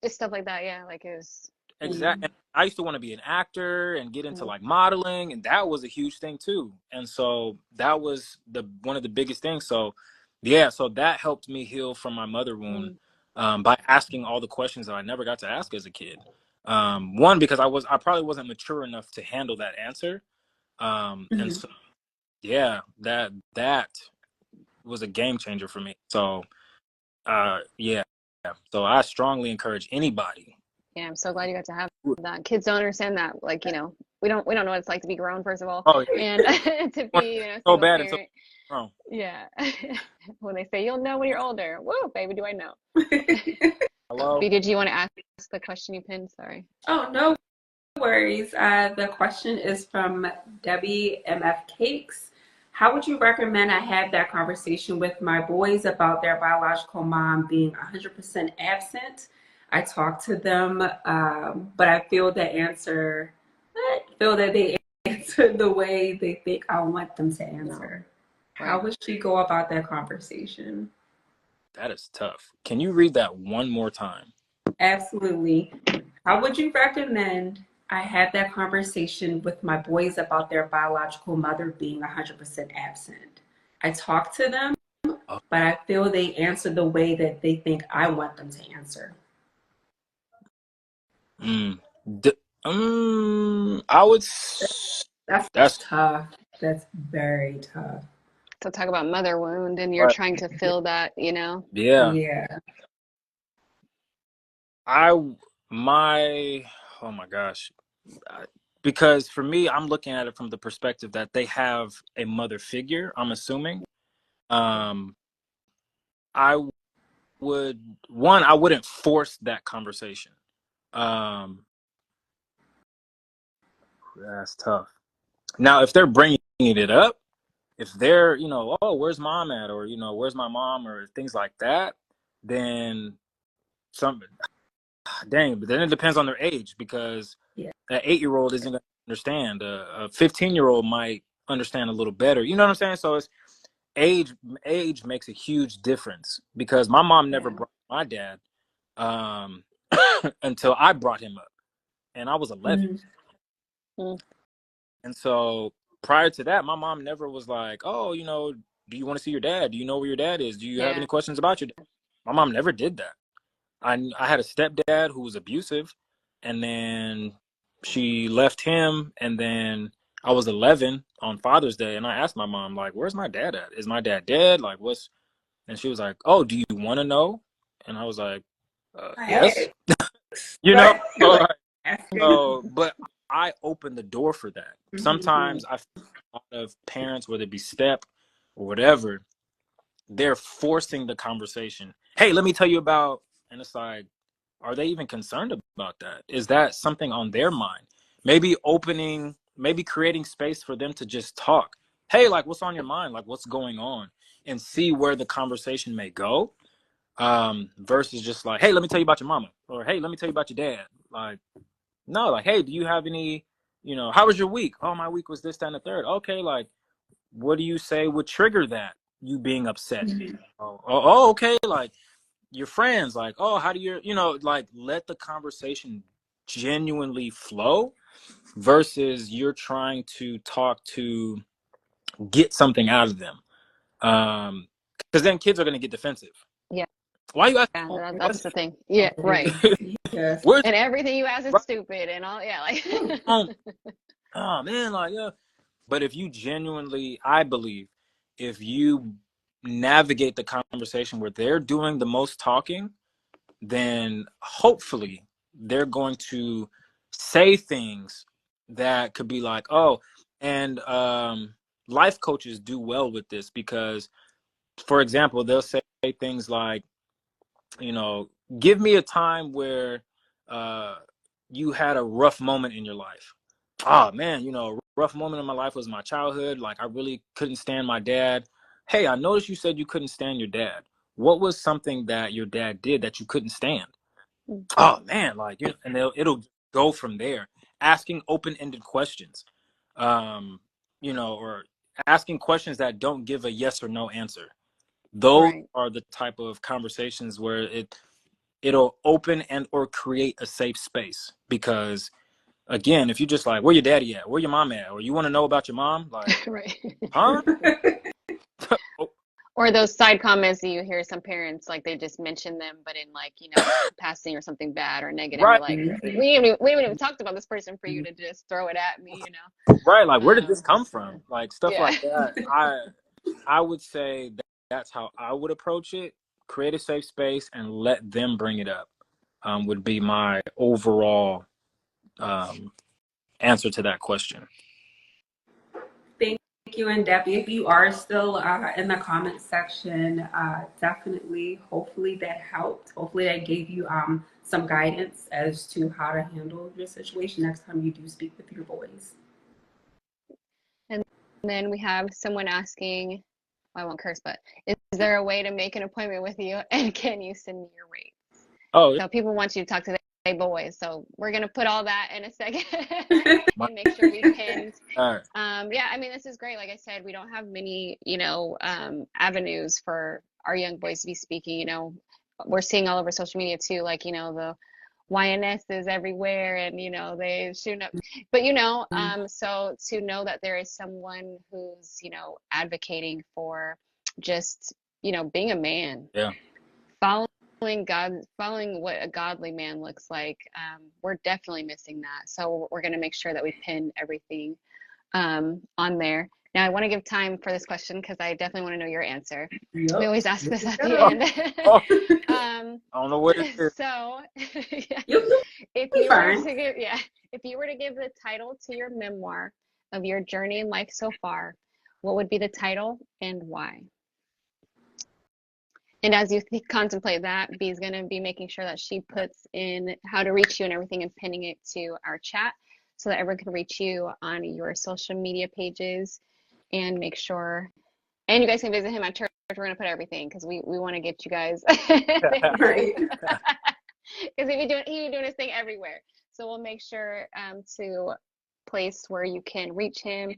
it's stuff like that. Yeah, like it was. exactly. I used to want to be an actor and get into like modeling, and that was a huge thing too. And so that was one of the biggest things. So, yeah, so that helped me heal from my mother wound, by asking all the questions that I never got to ask as a kid. One, because I probably wasn't mature enough to handle that answer. And so, yeah, that was a game changer for me. So, yeah. So I strongly encourage anybody. Yeah, I'm so glad you got to have that. Kids don't understand that. Like, you know, we don't know what it's like to be grown, first of all, Oh, and to be, you know, so single bad parent. until Yeah. When they say you'll know when you're older. Whoa, baby, do I know? hello. B, did you want to ask the question you pinned? Sorry. Oh, no worries. The question is from Debbie MF Cakes. How would you recommend I have that conversation with my boys about their biological mom being 100% absent? I talk to them, but I feel that they answer the way they think I want them to answer. No. How would she go about that conversation? That is tough. Can you read that one more time? Absolutely. How would you recommend I have that conversation with my boys about their biological mother being 100% absent? I talk to them, Oh. but I feel they answer the way that they think I want them to answer. I would. That's tough. That's very tough. So talk about mother wound, and you're trying to fill that, you know? Yeah. Yeah. Oh my gosh. Because for me, I'm looking at it from the perspective that they have a mother figure, I'm assuming. I wouldn't force that conversation. That's tough. Now, if they're bringing it up, if they're, you know, oh, where's mom at? Or, you know, where's my mom? Or things like that, then dang, but then it depends on their age, because Yeah. an 8-year-old isn't going to understand. A 15-year-old might understand a little better. You know what I'm saying? So it's age makes a huge difference, because my mom never brought my dad until I brought him up, and I was 11. And so prior to that, my mom never was like, oh, you know, do you want to see your dad? Do you know where your dad is? Do you have any questions about your dad? My mom never did that. I had a stepdad who was abusive, and then she left him, and then I was 11 on Father's Day, and I asked my mom, like, where's my dad at? Is my dad dead? Like, what's... And she was like, oh, do you want to know? And I was like, yes. You know? So, but I opened the door for that. Sometimes I feel a lot of parents, whether it be step or whatever, they're forcing the conversation. Hey, let me tell you about... And it's like, are they even concerned about that? Is that something on their mind? Maybe creating space for them to just talk. Hey, like, what's on your mind? Like, what's going on? And see where the conversation may go. Versus just like, hey, let me tell you about your mama. Or, hey, let me tell you about your dad. Like, no, like, hey, do you have any, you know, how was your week? Oh, my week was this, that, and the third. Okay, like, what do you say would trigger that, you being upset? Okay, like, your friends, like, oh, how do you know, like, let the conversation genuinely flow, versus you're trying to talk to get something out of them. Because then kids are going to get defensive. Yeah. Why you asking? That's the thing. Yeah, right. Yes. And everything you ask is stupid and all. Yeah, like. Oh man, like, yeah. But if you genuinely, I believe, if you navigate the conversation where they're doing the most talking, then hopefully they're going to say things that could be like, oh, and life coaches do well with this because, for example, they'll say things like, you know, give me a time where you had a rough moment in your life. Oh man, you know, a rough moment in my life was my childhood. Like, I really couldn't stand my dad. Hey, I noticed you said you couldn't stand your dad. What was something that your dad did that you couldn't stand? Oh man, like, you know, and it'll go from there. Asking open-ended questions, you know, or asking questions that don't give a yes or no answer. Those Right. are the type of conversations where it'll open and or create a safe space. Because again, if you just like, where your daddy at, where your mom at, or you want to know about your mom, like, Right. huh? Or those side comments that you hear some parents, like they just mention them, but in like, you know, passing or something bad or negative. You're Right, like, we haven't even talked about this person for you to just throw it at me, you know? right. Like, where did this come So, from? Like, stuff yeah. like that. I would say that's how I would approach it. Create a safe space and let them bring it up. Would be my overall answer to that question. Thank you. And Debbie, if you are still in the comment section, definitely, hopefully that helped. Hopefully that gave you some guidance as to how to handle your situation next time you do speak with your boys. And then we have someone asking, well, I won't curse, but is there a way to make an appointment with you and can you send me your rates? Oh, So people want you to talk to their boys. So we're going to put all that in a second and make sure we pinned. all right. Yeah, I mean, this is great. Like I said, we don't have many, you know, avenues for our young boys to be speaking. You know, we're seeing all over social media too, like, you know, the YNS is everywhere and, you know, they shoot up. But, you know, so to know that there is someone who's, you know, advocating for just, you know, being a man, Yeah. following God, following what a godly man looks like, we're definitely missing that. So we're going to make sure that we pin everything on there. Now, I want to give time for this question because I definitely want to know your answer. Yep. We always ask this at the Oh, end. oh, I don't know what it is. So, yeah, You'll if be you were fine. to give, yeah, if you were to give the title to your memoir of your journey in life so far, what would be the title and why? And as you contemplate that, B is going to be making sure that she puts in how to reach you and everything and pinning it to our chat so that everyone can reach you on your social media pages and make sure. And you guys can visit him at church. We're going to put everything because we want to get you guys there. Right. Because he'd be doing his thing everywhere. So we'll make sure to place where you can reach him,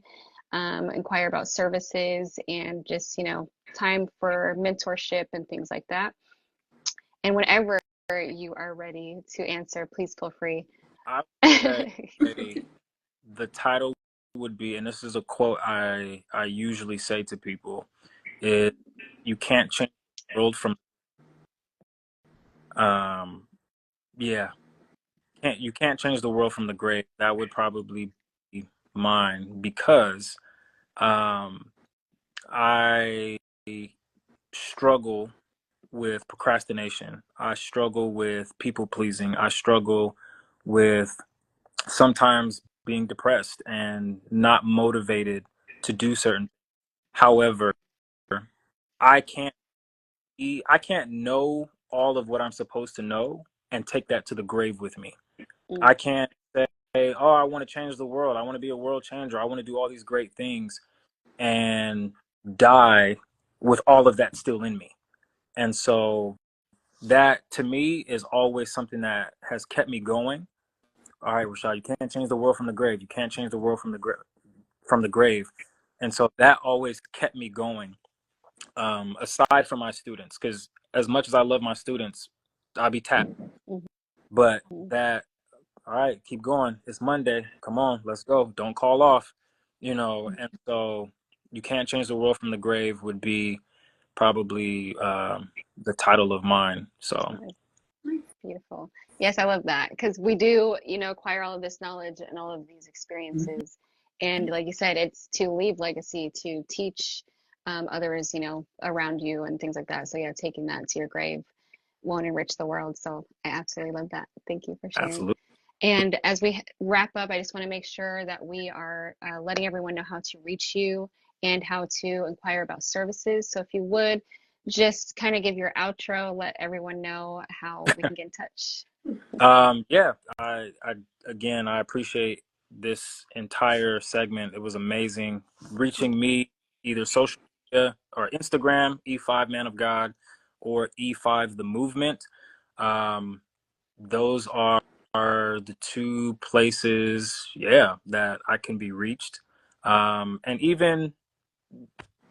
inquire about services, and just, you know, time for mentorship and things like that. And whenever you are ready to answer, please feel free. I would say the title would be, and this is a quote I usually say to people, is you can't change the world from yeah, you can't change the world from the grave. That would probably be mine because I struggle with procrastination. I struggle with people pleasing. I struggle with sometimes being depressed and not motivated to do certain. However, I can't I can't know all of what I'm supposed to know and take that to the grave with me. I can't say, "Oh, I want to change the world. I want to be a world changer. I want to do all these great things," and die with all of that still in me. And so that to me is always something that has kept me going. All right, Rashad, you can't change the world from the grave. You can't change the world from the grave. And so that always kept me going. Aside from my students, because as much as I love my students, I'll be tapped. But that, all right, keep going. It's Monday. Come on, let's go. Don't call off. You know, and so you can't change the world from the grave would be probably the title of mine. So Beautiful. Yes, I love that because we do, you know, acquire all of this knowledge and all of these experiences. And like you said, it's to leave legacy, to teach others, you know, around you and things like that. So yeah, taking that to your grave. won't enrich the world. So I absolutely love that. Thank you for sharing. Absolutely. And as we wrap up, I just want to make sure that we are letting everyone know how to reach you and how to inquire about services. So if you would just kind of give your outro, let everyone know how we can get in touch. Yeah, I appreciate this entire segment. It was amazing reaching me either social media or Instagram, E5 Man of God, or E5 The Movement. Those are the two places, yeah, that I can be reached. And even,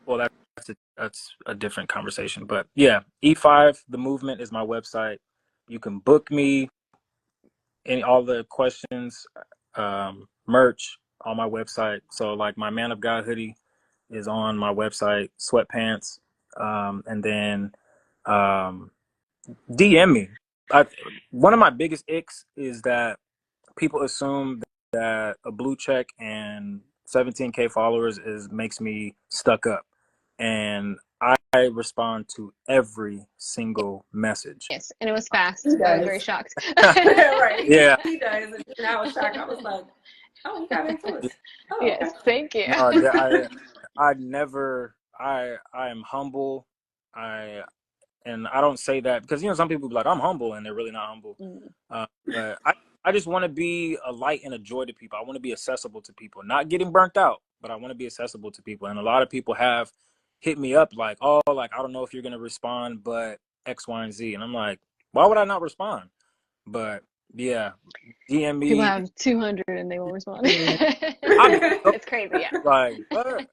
well, that's a different conversation. But yeah, E5 The Movement is my website. You can book me, all the questions, merch on my website. So like my Man of God hoodie is on my website, sweatpants, and then DM me. One of my biggest icks is that people assume that a blue check and 17K followers makes me stuck up, and I respond to every single message. Yes, and it was fast. I was very shocked. Right. Yeah. He does. And I was shocked. I was like, oh, he got into it. Oh, yes, okay. thank you. No, I never. I am humble. And I don't say that because some people be like, I'm humble, and they're really not humble. But I just want to be a light and a joy to people. I want to be accessible to people, not getting burnt out, but I want to be accessible to people. And a lot of people have hit me up like, oh, like, I don't know if you're gonna respond, but X, Y, and Z. And I'm like, why would I not respond? But yeah, DM me. People have 200 and they will respond. So, it's crazy, yeah. like, what?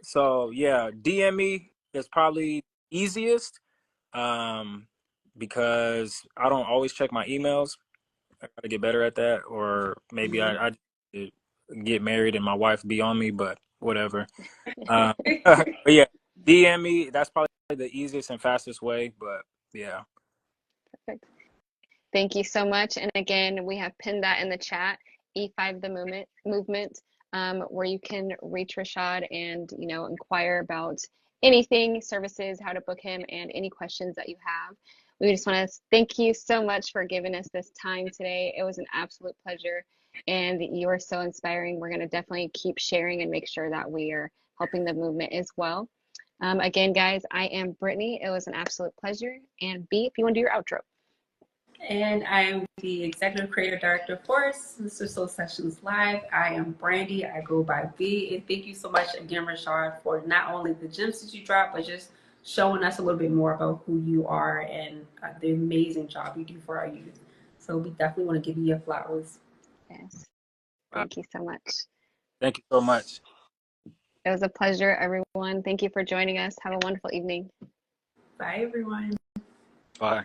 So yeah, DM me is probably easiest, because I don't always check my emails. I gotta get better at that, or maybe I get married and my wife be on me, but whatever. But yeah, DM me. That's probably the easiest and fastest way. But yeah. Perfect. Thank you so much. And again, we have pinned that in the chat, E5 the movement, where you can reach Rashad and inquire about anything, services, how to book him, and any questions that you have. We just want to thank you so much for giving us this time today. It was an absolute pleasure, and you are so inspiring. We're going to definitely keep sharing and make sure that we are helping the movement as well. Again, guys, I am Brittany. It was an absolute pleasure. And B, if you want to do your outro. And I am the executive creative director for Sister Soul Sessions Live. I am Brandy. I go by B. And thank you so much again, Rashad, for not only the gems that you drop, but just showing us a little bit more about who you are and the amazing job you do for our youth. So we definitely want to give you your flowers. Yes. Thank you so much. Thank you so much. It was a pleasure, everyone. Thank you for joining us. Have a wonderful evening. Bye, everyone. Bye.